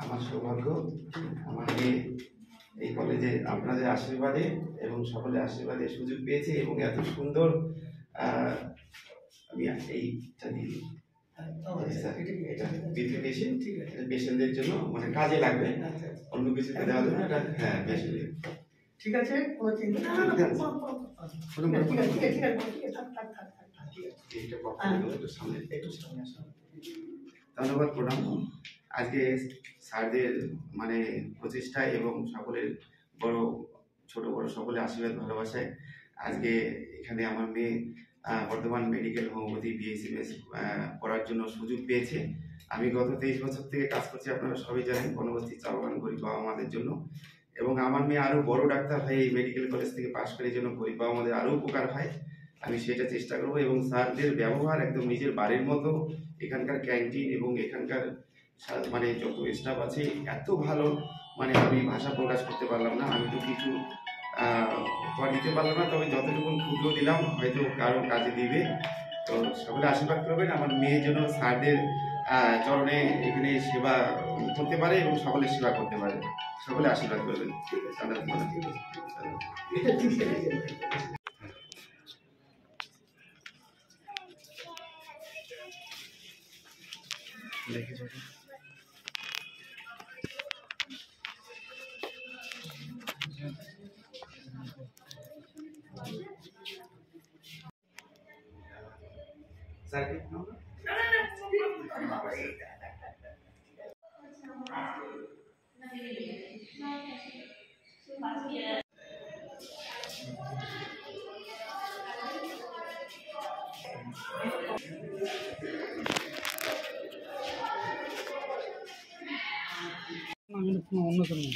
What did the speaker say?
আমার সৌভাগ্য আমাকে এই কলেজে আপনাদের আশীর্বাদে এবং সকলের আশীর্বাদে সুযোগ পেয়েছে এবং এত সুন্দর আমি এইটা দিই পেশেন্টদের জন্য মানে কাজে লাগবে, অন্য কিছু দেওয়া যাবে না। হ্যাঁ ঠিক আছে, কোনো চিন্তা ধন্যবাদ প্রণাম। আজকে স্যারদের মানে প্রচেষ্টা এবং সকলের বড় ছোট বড় সকলের আশীর্বাদ ভালোবাসায় আজকে এখানে আমার মেয়ে বর্ধমান মেডিকেল হোমিওপ্যাথি বিএসএমএস পড়ার জন্য সুযোগ পেয়েছে। আমি গত 23 বছর থেকে কাজ করছি, আপনারা সবাই জানেন, বনবস্তি চা বাগান গরিব বাবা মাদের জন্য। এবং আমার মেয়ে আরও বড় ডাক্তার হয় এই মেডিকেল কলেজ থেকে পাশ করে, জন্য গরিব বাবা মাদের আরও উপকার হয়, আমি সেটা চেষ্টা করবো। এবং স্যারদের ব্যবহার একদম নিজের বাড়ির মতো, এখানকার ক্যান্টিন এবং এখানকার মানে যত স্টাফ আছে এত ভালো, মানে আমি ভাষা প্রকাশ করতে পারলাম না। আমি তো কিছু দিতে পারলাম না, তবে যতটুকু ক্ষুদ্র দিলাম হয়তো কারো কাজে দিবে। তো সকলে আশীর্বাদ করবেন আমার মেয়ে যেন স্যারদের চরণে এখানে সেবা করতে পারে এবং সকলের সেবা করতে পারে। সকলে আশীর্বাদ করবেন। দেখে যাবে সার্কিট নাম্বার অন্য কোনো